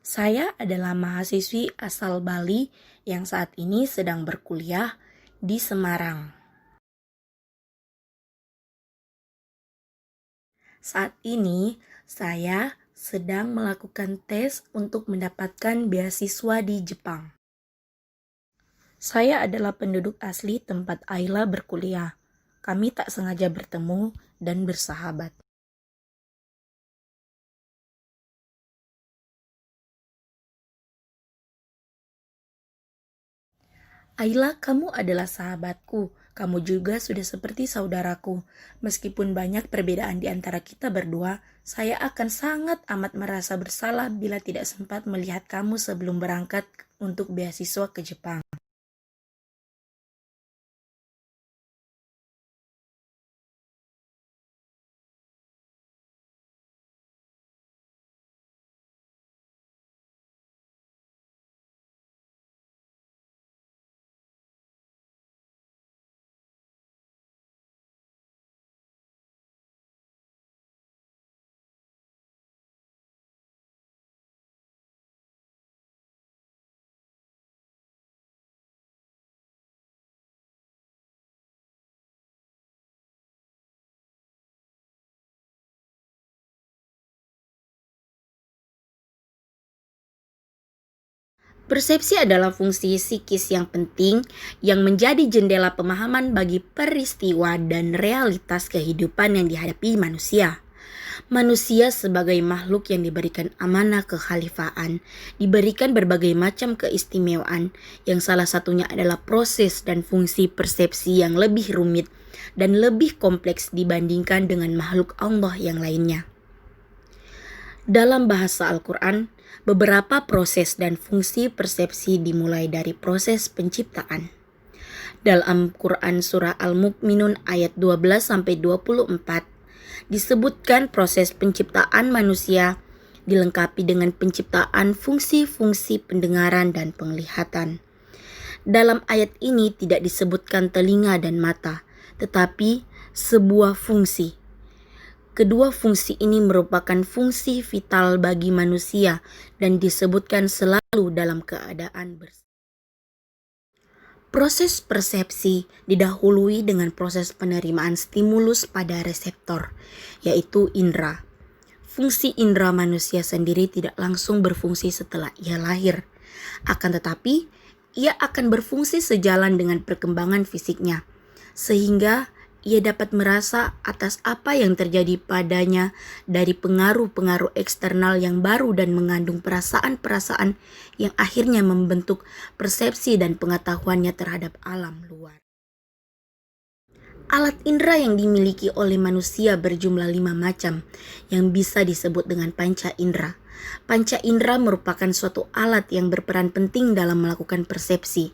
Saya adalah mahasiswi asal Bali yang saat ini sedang berkuliah di Semarang. Saat ini, saya sedang melakukan tes untuk mendapatkan beasiswa di Jepang. Saya adalah penduduk asli tempat Ayla berkuliah. Kami tak sengaja bertemu dan bersahabat. Ayla, kamu adalah sahabatku. Kamu juga sudah seperti saudaraku. Meskipun banyak perbedaan di antara kita berdua, saya akan sangat amat merasa bersalah bila tidak sempat melihat kamu sebelum berangkat untuk beasiswa ke Jepang. Persepsi adalah fungsi psikis yang penting yang menjadi jendela pemahaman bagi peristiwa dan realitas kehidupan yang dihadapi manusia. Manusia sebagai makhluk yang diberikan amanah kekhalifahan, diberikan berbagai macam keistimewaan, yang salah satunya adalah proses dan fungsi persepsi yang lebih rumit dan lebih kompleks dibandingkan dengan makhluk Allah yang lainnya. Dalam bahasa Al-Quran, beberapa proses dan fungsi persepsi dimulai dari proses penciptaan. Dalam Quran Surah Al-Mu'minun ayat 12-24, disebutkan proses penciptaan manusia dilengkapi dengan penciptaan fungsi-fungsi pendengaran dan penglihatan. Dalam ayat ini tidak disebutkan telinga dan mata, tetapi sebuah fungsi. Kedua fungsi ini merupakan fungsi vital bagi manusia dan disebutkan selalu dalam keadaan bersih. Proses persepsi didahului dengan proses penerimaan stimulus pada reseptor, yaitu indera. Fungsi indera manusia sendiri tidak langsung berfungsi setelah ia lahir. Akan tetapi, ia akan berfungsi sejalan dengan perkembangan fisiknya, sehingga ia dapat merasa atas apa yang terjadi padanya dari pengaruh-pengaruh eksternal yang baru dan mengandung perasaan-perasaan yang akhirnya membentuk persepsi dan pengetahuannya terhadap alam luar. Alat indera yang dimiliki oleh manusia berjumlah 5 macam yang bisa disebut dengan panca indera. Panca indera merupakan suatu alat yang berperan penting dalam melakukan persepsi,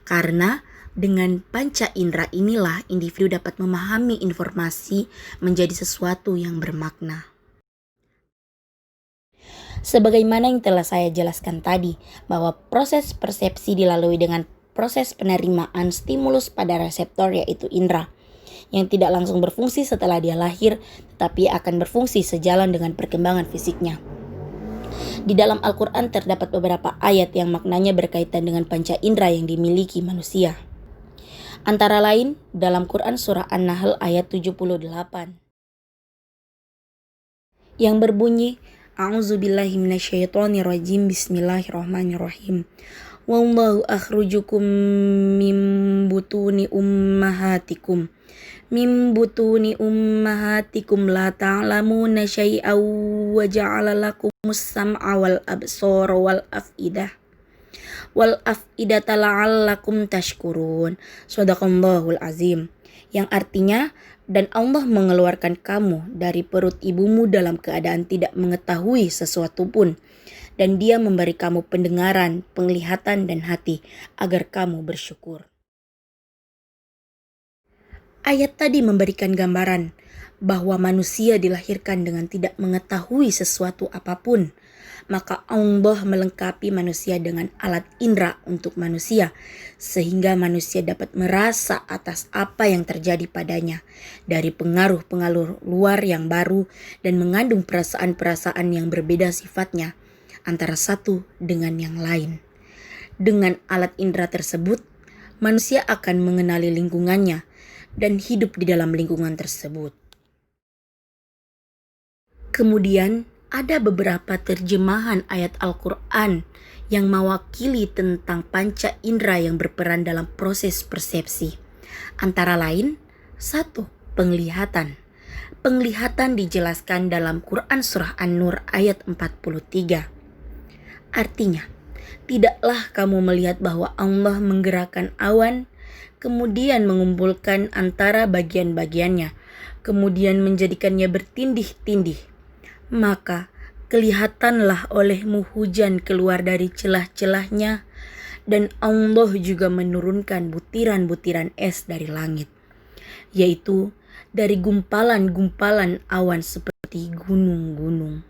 karena dengan panca indera inilah individu dapat memahami informasi menjadi sesuatu yang bermakna. Sebagaimana yang telah saya jelaskan tadi, bahwa proses persepsi dilalui dengan proses penerimaan stimulus pada reseptor yaitu indera, yang tidak langsung berfungsi setelah dia lahir, tetapi akan berfungsi sejalan dengan perkembangan fisiknya. Di dalam Al-Quran terdapat beberapa ayat yang maknanya berkaitan dengan panca indera yang dimiliki manusia. Antara lain dalam Quran Surah An-Nahl ayat 78 yang berbunyi, A'udzubillahi minasyaitonirrajim, bismillahirrahmanirrahim. Wallahu akhrujukum min butuni ummahatikum la ta'lamuna syai'aw wa ja'ala lakumus sam'a wal absara wal af'idata la'allakum tashkurun. Shadaqallahul azim. Yang artinya, dan Allah mengeluarkan kamu dari perut ibumu dalam keadaan tidak mengetahui sesuatu pun, dan Dia memberi kamu pendengaran, penglihatan, dan hati agar kamu bersyukur. Ayat tadi memberikan gambaran bahwa manusia dilahirkan dengan tidak mengetahui sesuatu apapun, maka Allah melengkapi manusia dengan alat indera untuk manusia, sehingga manusia dapat merasa atas apa yang terjadi padanya dari pengaruh-pengaruh luar yang baru dan mengandung perasaan-perasaan yang berbeda sifatnya, antara satu dengan yang lain. Dengan alat indera tersebut, manusia akan mengenali lingkungannya dan hidup di dalam lingkungan tersebut. Kemudian, ada beberapa terjemahan ayat Al-Quran yang mewakili tentang panca indera yang berperan dalam proses persepsi. Antara lain, 1. Penglihatan. Penglihatan dijelaskan dalam Quran Surah An-Nur ayat 43. Artinya, tidaklah kamu melihat bahwa Allah menggerakkan awan, kemudian mengumpulkan antara bagian-bagiannya, kemudian menjadikannya bertindih-tindih. Maka kelihatanlah olehmu hujan keluar dari celah-celahnya, dan Allah juga menurunkan butiran-butiran es dari langit, yaitu dari gumpalan-gumpalan awan seperti gunung-gunung.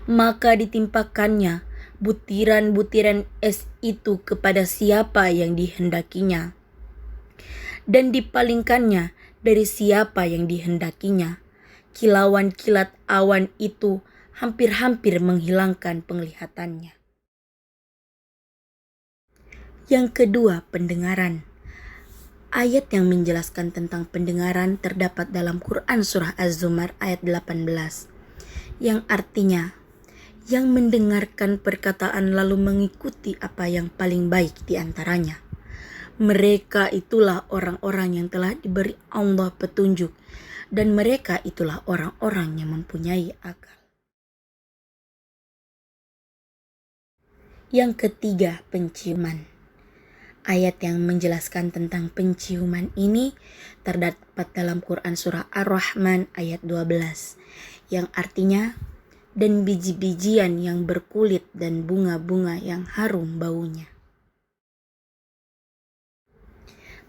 Maka ditimpakannya butiran-butiran es itu kepada siapa yang dihendakinya, dan dipalingkannya dari siapa yang dihendakinya. Kilauan kilat awan itu hampir-hampir menghilangkan penglihatannya. Yang kedua, pendengaran. Ayat yang menjelaskan tentang pendengaran terdapat dalam Quran Surah Az-Zumar ayat 18, yang artinya, yang mendengarkan perkataan lalu mengikuti apa yang paling baik di antaranya. Mereka itulah orang-orang yang telah diberi Allah petunjuk, dan mereka itulah orang-orang yang mempunyai akal. Yang ketiga, penciuman. Ayat yang menjelaskan tentang penciuman ini terdapat dalam Quran Surah Ar-Rahman ayat 12, yang artinya, dan biji-bijian yang berkulit dan bunga-bunga yang harum baunya.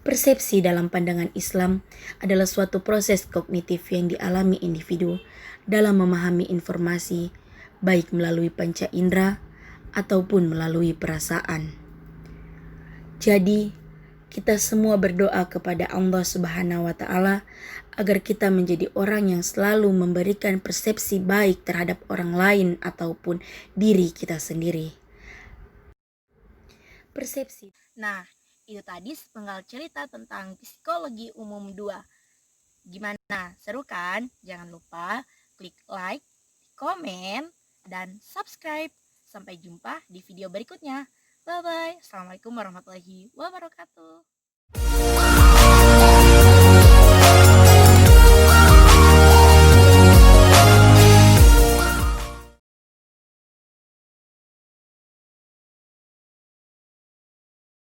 Persepsi dalam pandangan Islam adalah suatu proses kognitif yang dialami individu dalam memahami informasi, baik melalui panca indera ataupun melalui perasaan. Jadi, kita semua berdoa kepada Allah Subhanahu wa Ta'ala agar kita menjadi orang yang selalu memberikan persepsi baik terhadap orang lain ataupun diri kita sendiri. Persepsi. Nah, itu tadi sepenggal cerita tentang psikologi umum 2. Gimana? Seru kan? Jangan lupa klik like, komen, dan subscribe. Sampai jumpa di video berikutnya. Bye-bye. Assalamualaikum warahmatullahi wabarakatuh.